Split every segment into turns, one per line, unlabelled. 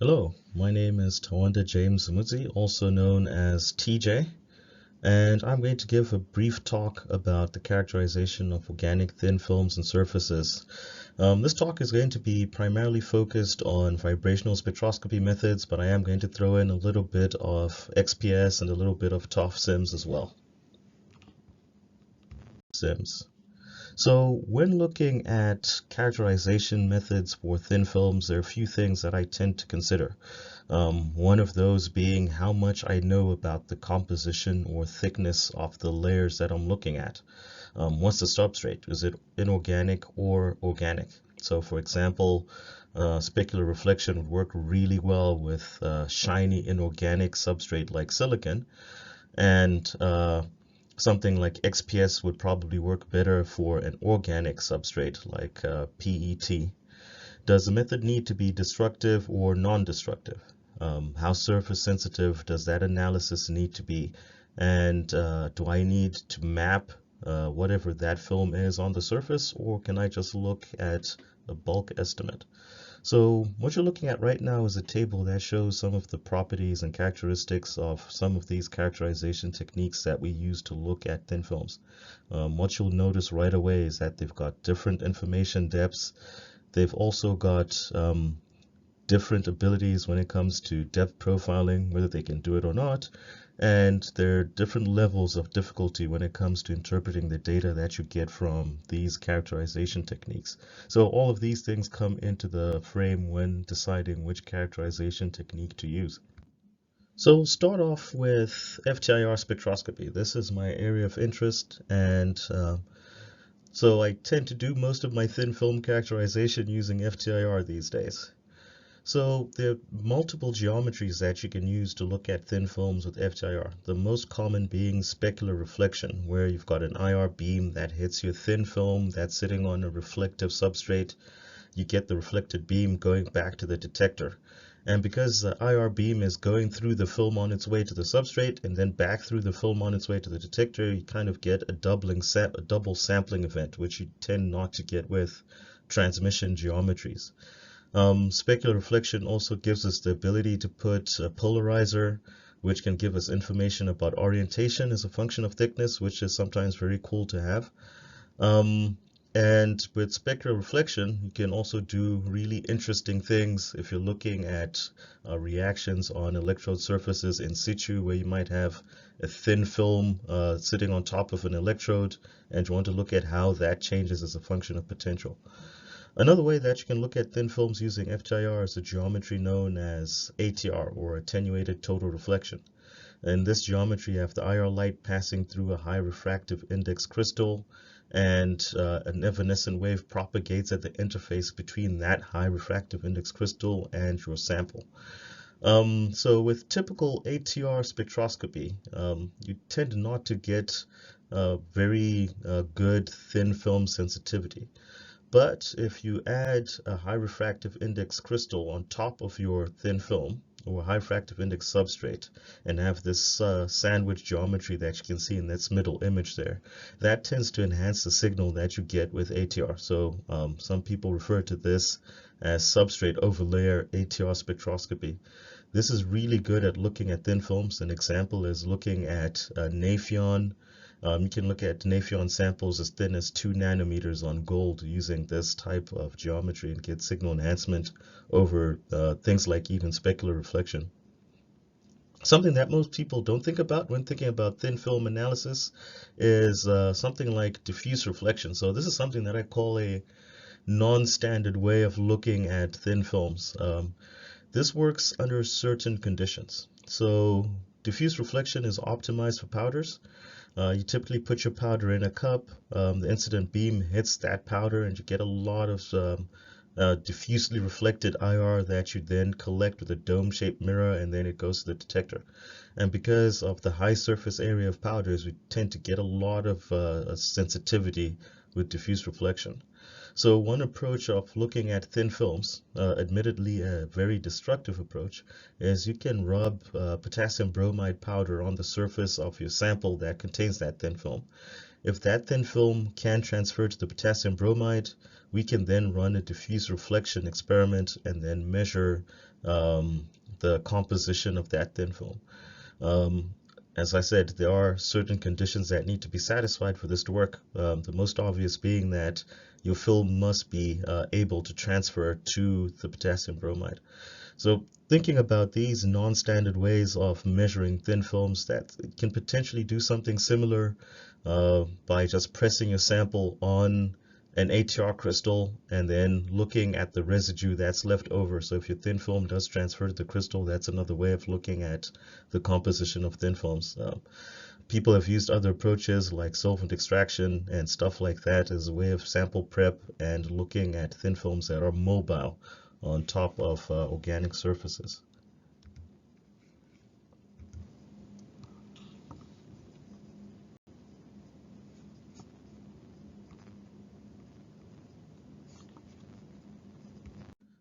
Hello, my name is Tawanda James Mutzi, also known as TJ, and I'm going to give a brief talk about the characterization of organic thin films and surfaces. This talk is going to be primarily focused on vibrational spectroscopy methods, but I am going to throw in a little bit of XPS and a little bit of TOF SIMS as well. SIMS. So when looking at characterization methods for thin films, there are a few things that I tend to consider. One of those being how much I know about the composition or thickness of the layers that I'm looking at. What's the substrate? Is it inorganic or organic? So for example, specular reflection would work really well with shiny inorganic substrate like silicon, and something like XPS would probably work better for an organic substrate like PET. Does the method need to be destructive or non-destructive? How surface sensitive does that analysis need to be? And do I need to map whatever that film is on the surface, or can I just look at a bulk estimate? So what you're looking at right now is a table that shows some of the properties and characteristics of some of these characterization techniques that we use to look at thin films. What you'll notice right away is that they've got different information depths. They've also got different abilities when it comes to depth profiling, whether they can do it or not. And there are different levels of difficulty when it comes to interpreting the data that you get from these characterization techniques. So all of these things come into the frame when deciding which characterization technique to use. So start off with FTIR spectroscopy. This is my area of interest, and so I tend to do most of my thin film characterization using FTIR these days. So there are multiple geometries that you can use to look at thin films with FTIR. The most common being specular reflection, where you've got an IR beam that hits your thin film that's sitting on a reflective substrate. You get the reflected beam going back to the detector. And because the IR beam is going through the film on its way to the substrate and then back through the film on its way to the detector, you kind of get a double sampling event, which you tend not to get with transmission geometries. Specular reflection also gives us the ability to put a polarizer, which can give us information about orientation as a function of thickness, which is sometimes very cool to have. Um, and with spectral reflection, you can also do really interesting things if you're looking at reactions on electrode surfaces in situ, where you might have a thin film sitting on top of an electrode, and you want to look at how that changes as a function of potential. Another way that you can look at thin films using FTIR is a geometry known as ATR, or attenuated total reflection. In this geometry, you have the IR light passing through a high refractive index crystal, and an evanescent wave propagates at the interface between that high refractive index crystal and your sample. So with typical ATR spectroscopy, you tend not to get very good thin film sensitivity. But if you add a high refractive index crystal on top of your thin film, or a high refractive index substrate, and have this sandwich geometry that you can see in this middle image there, that tends to enhance the signal that you get with ATR. So some people refer to this as substrate overlayer ATR spectroscopy. This is really good at looking at thin films. An example is looking at Nafion. You can look at Nafion samples as thin as 2 nanometers on gold using this type of geometry and get signal enhancement over things like even specular reflection. Something that most people don't think about when thinking about thin film analysis is something like diffuse reflection. So this is something that I call a non-standard way of looking at thin films. This works under certain conditions. So diffuse reflection is optimized for powders. You typically put your powder in a cup, the incident beam hits that powder, and you get a lot of diffusely reflected IR that you then collect with a dome-shaped mirror, and then it goes to the detector. And because of the high surface area of powders, we tend to get a lot of sensitivity with diffuse reflection. So one approach of looking at thin films, admittedly a very destructive approach, is you can rub potassium bromide powder on the surface of your sample that contains that thin film. If that thin film can transfer to the potassium bromide, we can then run a diffuse reflection experiment and then measure the composition of that thin film. Um, as I said, there are certain conditions that need to be satisfied for this to work. The most obvious being that your film must be able to transfer to the potassium bromide. So thinking about these non-standard ways of measuring thin films that can potentially do something similar by just pressing your sample on an ATR crystal and then looking at the residue that's left over. So if your thin film does transfer to the crystal, that's another way of looking at the composition of thin films. People have used other approaches like solvent extraction and stuff like that as a way of sample prep and looking at thin films that are mobile on top of organic surfaces.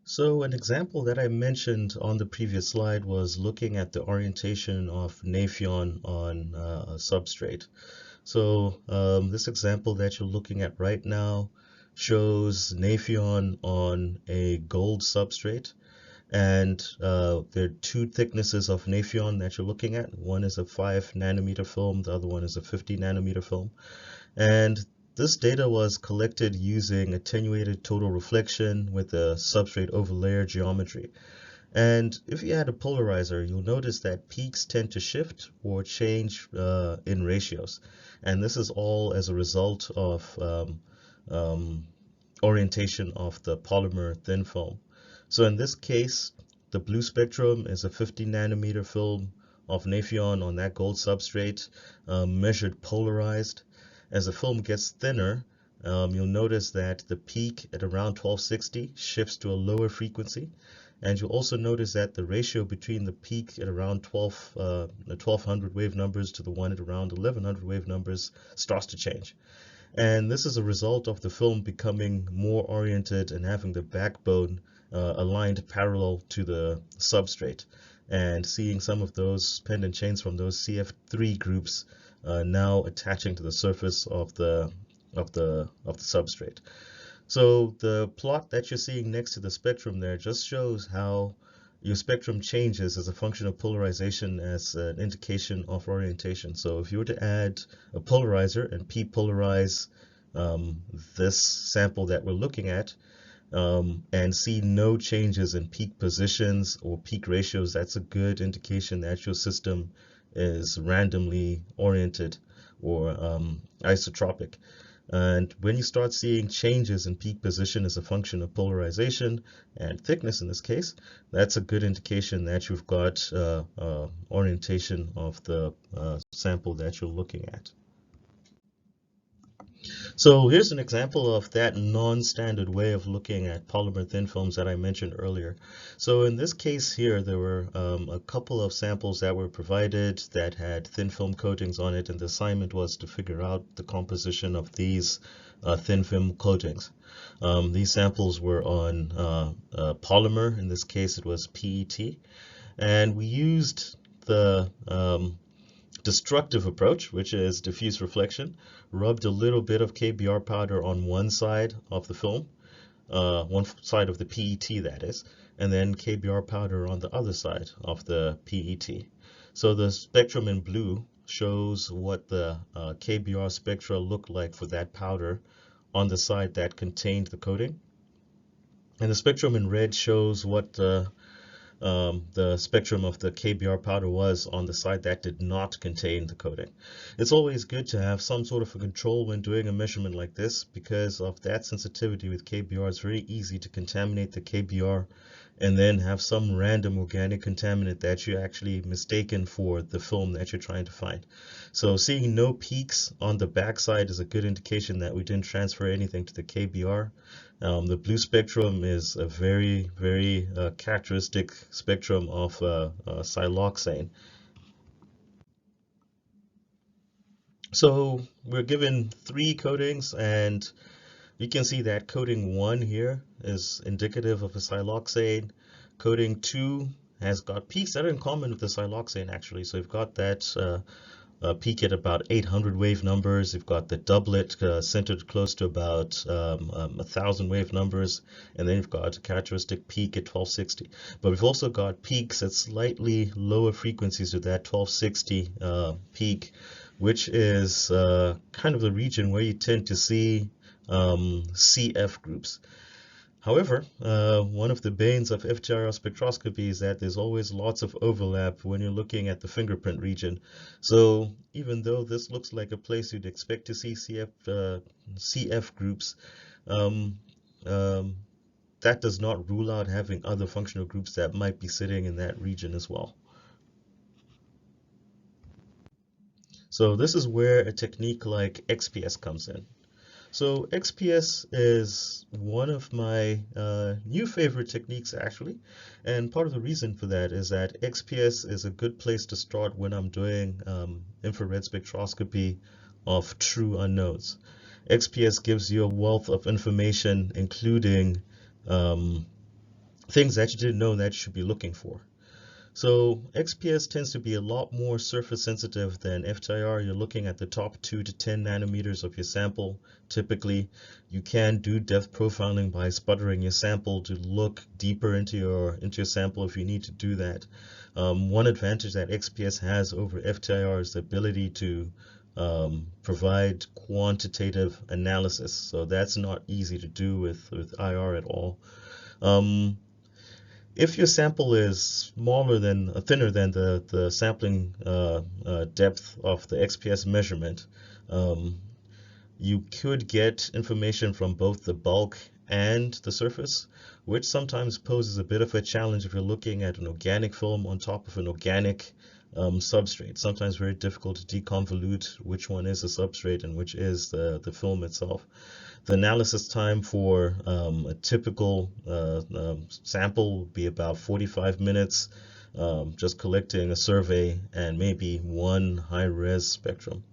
So an example that I mentioned on the previous slide was looking at the orientation of Nafion on a substrate. So this example that you're looking at right now shows Nafion on a gold substrate. And there are two thicknesses of Nafion that you're looking at. One is a 5 nanometer film, the other one is a 50 nanometer film. And this data was collected using attenuated total reflection with a substrate overlayer geometry. And if you add a polarizer, you'll notice that peaks tend to shift or change in ratios. And this is all as a result of orientation of the polymer thin film. So in this case, the blue spectrum is a 50 nanometer film of Nafion on that gold substrate, measured polarized. As the film gets thinner, you'll notice that the peak at around 1260 shifts to a lower frequency. And you'll also notice that the ratio between the peak at around 1200 wave numbers to the one at around 1100 wave numbers starts to change. And this is a result of the film becoming more oriented and having the backbone aligned parallel to the substrate, and seeing some of those pendant chains from those CF3 groups now attaching to the surface of the substrate. So the plot that you're seeing next to the spectrum there just shows how your spectrum changes as a function of polarization as an indication of orientation. So if you were to add a polarizer and p-polarize this sample that we're looking at and see no changes in peak positions or peak ratios, that's a good indication that your system is randomly oriented or isotropic. And when you start seeing changes in peak position as a function of polarization and thickness in this case, that's a good indication that you've got orientation of the sample that you're looking at. So here's an example of that non-standard way of looking at polymer thin films that I mentioned earlier. So in this case here, there were a couple of samples that were provided that had thin film coatings on it, and the assignment was to figure out the composition of these thin film coatings. These samples were on polymer. In this case, it was PET. And we used the destructive approach, which is diffuse reflection, rubbed a little bit of KBR powder on one side of the film, one side of the PET that is, and then KBR powder on the other side of the PET. So the spectrum in blue shows what the KBR spectra looked like for that powder on the side that contained the coating. And the spectrum in red shows what the spectrum of the KBR powder was on the side that did not contain the coating. It's always good to have some sort of a control when doing a measurement like this, because of that sensitivity with KBR. It's very easy to contaminate the KBR and then have some random organic contaminant that you actually mistaken for the film that you're trying to find. So seeing no peaks on the backside is a good indication that we didn't transfer anything to the KBR. The blue spectrum is a very, very characteristic spectrum of siloxane. So we're given 3 coatings, and you can see that coating 1 here is indicative of a siloxane. Coating 2 has got peaks that are in common with the siloxane actually. So we've got that peak at about 800 wave numbers. You've got the doublet centered close to about 1,000 wave numbers, and then you've got a characteristic peak at 1260. But we've also got peaks at slightly lower frequencies with that 1260 peak, which is kind of the region where you tend to see CF groups. However, one of the banes of FTIR spectroscopy is that there's always lots of overlap when you're looking at the fingerprint region. So even though this looks like a place you'd expect to see CF groups, um, um, that does not rule out having other functional groups that might be sitting in that region as well. So this is where a technique like XPS comes in. So XPS is one of my new favorite techniques actually, and part of the reason for that is that XPS is a good place to start when I'm doing infrared spectroscopy of true unknowns. XPS gives you a wealth of information, including um, things that you didn't know that you should be looking for. So XPS tends to be a lot more surface sensitive than FTIR. You're looking at the top 2 to 10 nanometers of your sample. Typically, you can do depth profiling by sputtering your sample to look deeper into your sample if you need to do that. One advantage that XPS has over FTIR is the ability to provide quantitative analysis. So that's not easy to do with IR at all. Um, if your sample is thinner than the sampling depth of the XPS measurement, um, you could get information from both the bulk and the surface, which sometimes poses a bit of a challenge if you're looking at an organic film on top of an organic substrate. Sometimes very difficult to deconvolute which one is the substrate and which is the film itself. The analysis time for a typical sample would be about 45 minutes, just collecting a survey and maybe one high-res spectrum.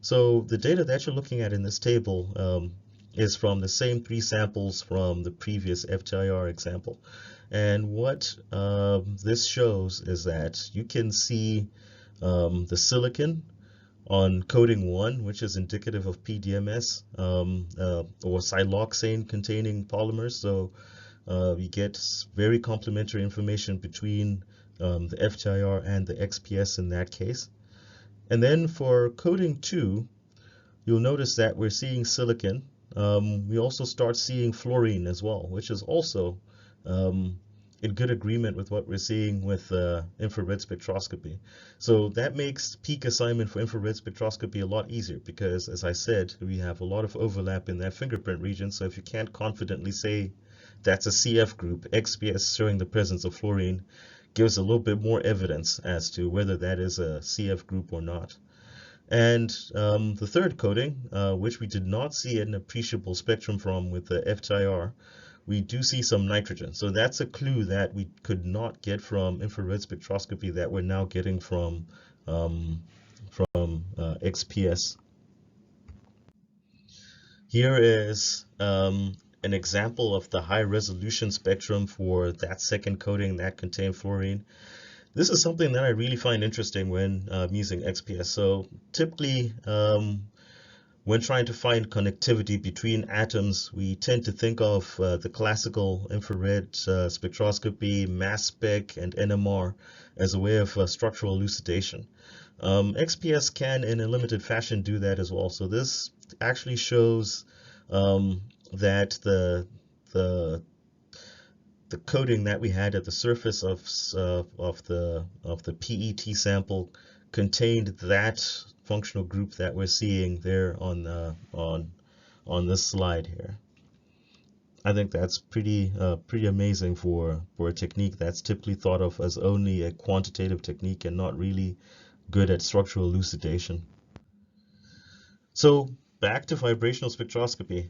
So the data that you're looking at in this table is from the same 3 samples from the previous FTIR example. And what this shows is that you can see the silicon on coating 1, which is indicative of PDMS or siloxane containing polymers. So you get very complementary information between the FTIR and the XPS in that case. And then for coating 2, you'll notice that we're seeing silicon. We also start seeing fluorine as well, which is also in good agreement with what we're seeing with infrared spectroscopy. So that makes peak assignment for infrared spectroscopy a lot easier because, as I said, we have a lot of overlap in that fingerprint region. So if you can't confidently say that's a CF group, XPS showing the presence of fluorine gives a little bit more evidence as to whether that is a CF group or not. And the third coating, which we did not see an appreciable spectrum from with the FTIR, we do see some nitrogen. So that's a clue that we could not get from infrared spectroscopy that we're now getting from XPS. Here is an example of the high resolution spectrum for that second coating that contained fluorine. This is something that I really find interesting when using XPS. So typically, when trying to find connectivity between atoms, we tend to think of the classical infrared spectroscopy, mass spec, and NMR as a way of structural elucidation. XPS can, in a limited fashion, do that as well. So this actually shows that the coating that we had at the surface of the PET sample contained that functional group that we're seeing there on this slide here. I think that's pretty amazing for a technique that's typically thought of as only a quantitative technique and not really good at structural elucidation. So back to vibrational spectroscopy.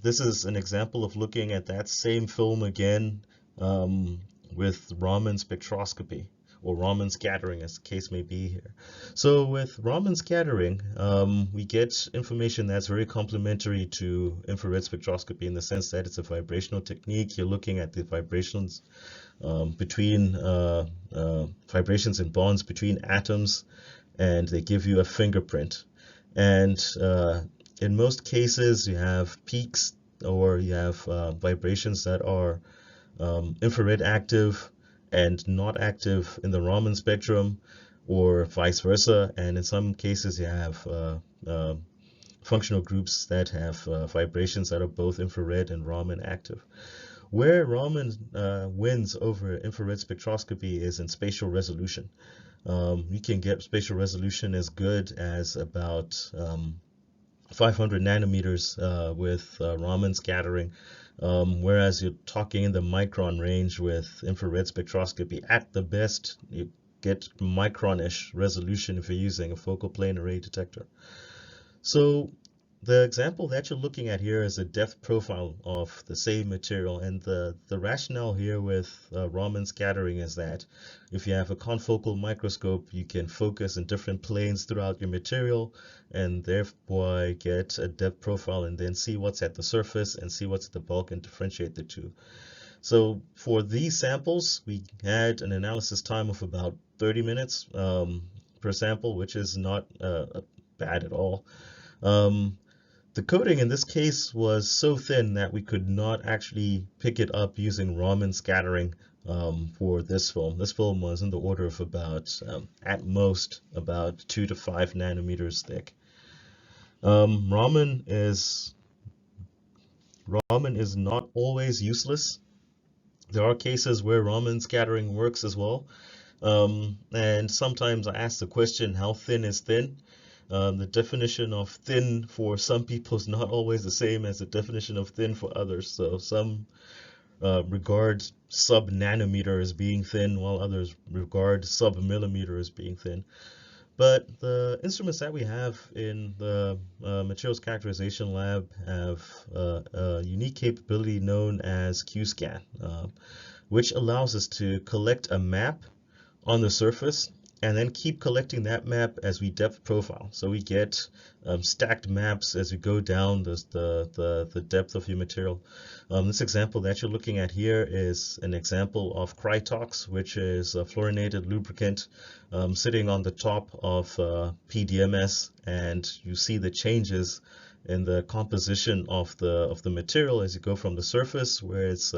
This is an example of looking at that same film again with Raman spectroscopy, or Raman scattering as the case may be here. So with Raman scattering, we get information that's very complementary to infrared spectroscopy in the sense that it's a vibrational technique. You're looking at the vibrations between vibrations and bonds between atoms, and they give you a fingerprint. And in most cases, you have peaks or you have vibrations that are infrared active and not active in the Raman spectrum, or vice versa. And in some cases, you have uh, functional groups that have vibrations that are both infrared and Raman active. Where Raman wins over infrared spectroscopy is in spatial resolution. You can get spatial resolution as good as about 500 nanometers with Raman scattering, whereas you're talking in the micron range with infrared spectroscopy. At the best, you get micron-ish resolution if you're using a focal plane array detector. So the example that you're looking at here is a depth profile of the same material, and the rationale here with Raman scattering is that if you have a confocal microscope, you can focus in different planes throughout your material and therefore get a depth profile and then see what's at the surface and see what's at the bulk and differentiate the two. So for these samples, we had an analysis time of about 30 minutes per sample, which is not bad at all. The coating in this case was so thin that we could not actually pick it up using Raman scattering for this film. This film was in the order of about, at most, about 2 to 5 nanometers thick. Raman is not always useless. There are cases where Raman scattering works as well. And sometimes I ask the question, how thin is thin? The definition of thin for some people is not always the same as the definition of thin for others. So some regard sub-nanometer as being thin, while others regard sub-millimeter as being thin. But the instruments that we have in the materials characterization lab have a unique capability known as QScan, which allows us to collect a map on the surface and then keep collecting that map as we depth profile. So we get stacked maps as we go down the depth of your material. This example that you're looking at here is an example of Krytox, which is a fluorinated lubricant sitting on the top of PDMS, and you see the changes in the composition of the material as you go from the surface, where it's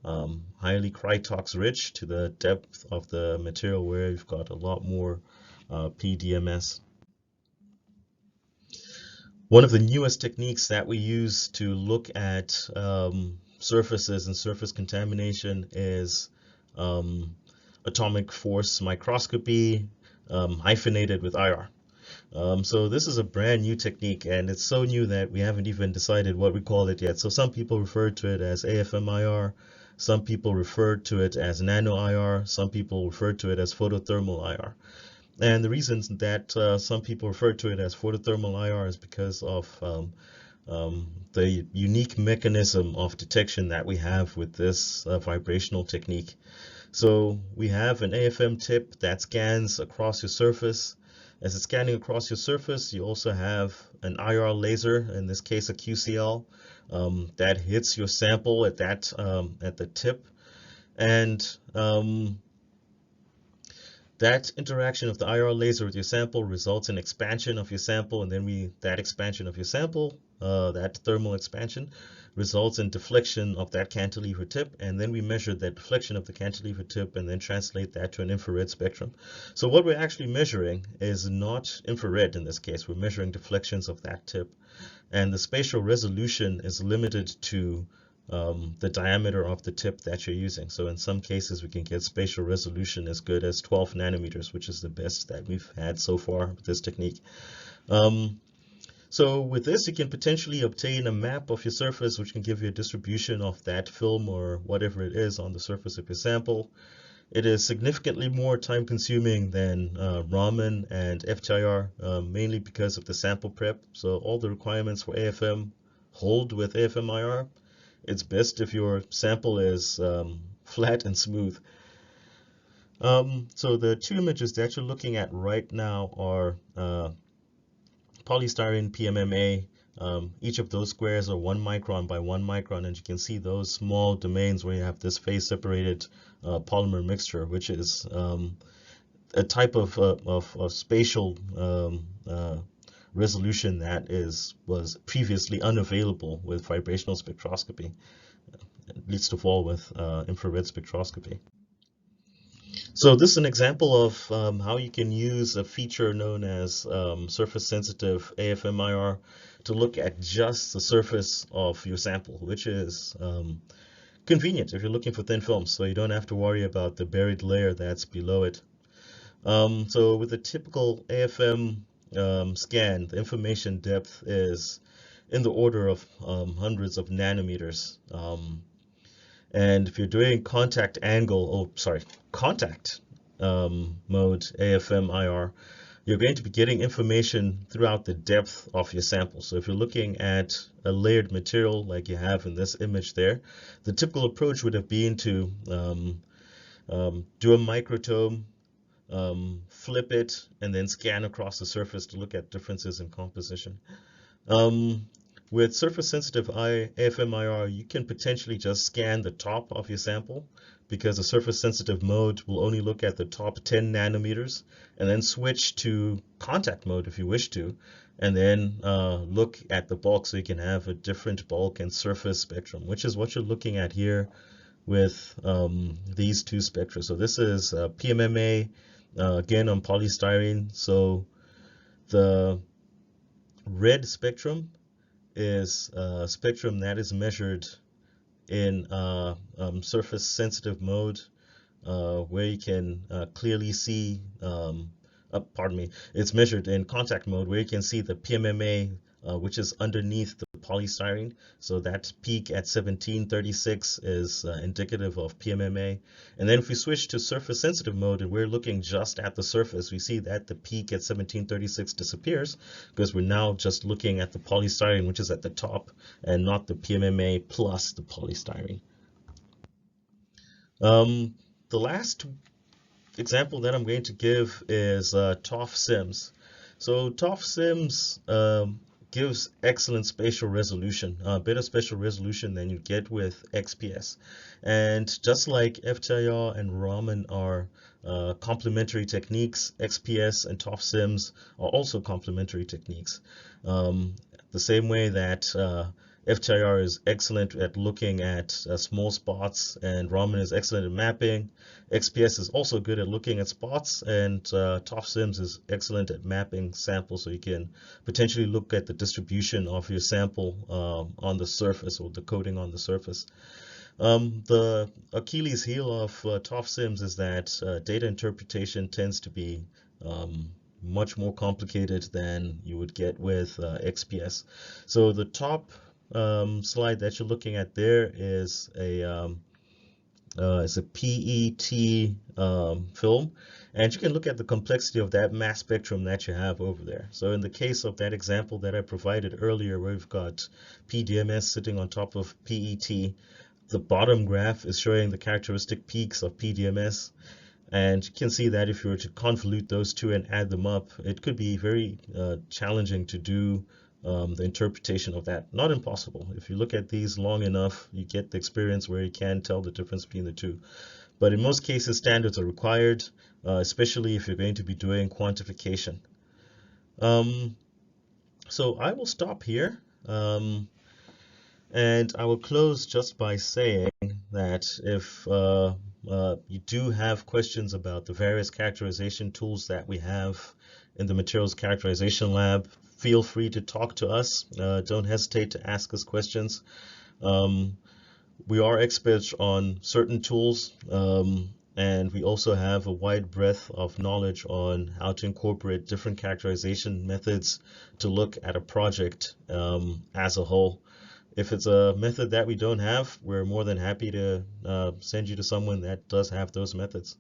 highly Krytox rich, to the depth of the material where you've got a lot more PDMS. One of the newest techniques that we use to look at surfaces and surface contamination is atomic force microscopy hyphenated with IR. So this is a brand new technique, and it's so new that we haven't even decided what we call it yet. So some people refer to it as AFM-IR, some people refer to it as nano-IR, some people refer to it as photothermal IR. And the reasons that some people refer to it as photothermal IR is because of the unique mechanism of detection that we have with this vibrational technique. So we have an AFM tip that scans across your surface. As it's scanning across your surface, you also have an IR laser, in this case a QCL, that hits your sample at the tip, and that interaction of the IR laser with your sample results in expansion of your sample, and then that expansion of your sample, that thermal expansion, results in deflection of that cantilever tip, and then we measure that deflection of the cantilever tip and then translate that to an infrared spectrum. So what we're actually measuring is not infrared in this case. We're measuring deflections of that tip, and the spatial resolution is limited to the diameter of the tip that you're using. So in some cases we can get spatial resolution as good as 12 nanometers, which is the best that we've had so far with this technique. So with this, you can potentially obtain a map of your surface, which can give you a distribution of that film or whatever it is on the surface of your sample. It is significantly more time consuming than Raman and FTIR, mainly because of the sample prep. So all the requirements for AFM hold with AFM-IR. It's best if your sample is flat and smooth. So the two images that you're looking at right now are polystyrene PMMA. Each of those squares are 1 micron by 1 micron, and you can see those small domains where you have this phase separated polymer mixture, which is a type of spatial resolution that was previously unavailable with vibrational spectroscopy. It leads to fall with infrared spectroscopy. So this is an example of how you can use a feature known as surface sensitive AFMIR to look at just the surface of your sample, which is convenient if you're looking for thin films, so you don't have to worry about the buried layer that's below it. So with a typical AFM scan, the information depth is in the order of hundreds of nanometers. And if you're doing contact mode AFM-IR, you're going to be getting information throughout the depth of your sample. So if you're looking at a layered material like you have in this image there, the typical approach would have been to do a microtome, flip it, and then scan across the surface to look at differences in composition. With surface sensitive AFMIR, you can potentially just scan the top of your sample, because the surface sensitive mode will only look at the top 10 nanometers, and then switch to contact mode if you wish to, and then look at the bulk, so you can have a different bulk and surface spectrum, which is what you're looking at here with these two spectra. So this is PMMA, again on polystyrene. So the red spectrum is a spectrum that is measured in surface sensitive mode, where you can clearly see, it's measured in contact mode where you can see the PMMA, which is underneath the polystyrene. So that peak at 1736 is indicative of PMMA. And then if we switch to surface sensitive mode and we're looking just at the surface, we see that the peak at 1736 disappears, because we're now just looking at the polystyrene, which is at the top, and not the PMMA plus the polystyrene. The last example that I'm going to give is TOF SIMS. So TOF SIMS gives excellent spatial resolution, better spatial resolution than you get with XPS. And just like FTIR and Raman are complementary techniques, XPS and TOF SIMS are also complementary techniques. The same way that FTIR is excellent at looking at small spots, and Raman is excellent at mapping. XPS is also good at looking at spots, and TOF SIMS is excellent at mapping samples, so you can potentially look at the distribution of your sample on the surface, or the coating on the surface. The Achilles heel of TOF SIMS is that data interpretation tends to be much more complicated than you would get with XPS. So the top slide that you're looking at there is a PET film, and you can look at the complexity of that mass spectrum that you have over there. So in the case of that example that I provided earlier, where we've got PDMS sitting on top of PET, the bottom graph is showing the characteristic peaks of PDMS, and you can see that if you were to convolute those two and add them up, it could be very challenging to do the interpretation of that. Not impossible. If you look at these long enough, you get the experience where you can tell the difference between the two. But in most cases, standards are required, especially if you're going to be doing quantification. So I will stop here, and I will close just by saying that if you do have questions about the various characterization tools that we have in the Materials Characterization Lab, feel free to talk to us. Don't hesitate to ask us questions. We are experts on certain tools, and we also have a wide breadth of knowledge on how to incorporate different characterization methods to look at a project as a whole. If it's a method that we don't have, we're more than happy to send you to someone that does have those methods.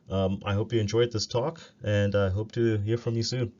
I hope you enjoyed this talk, and I hope to hear from you soon.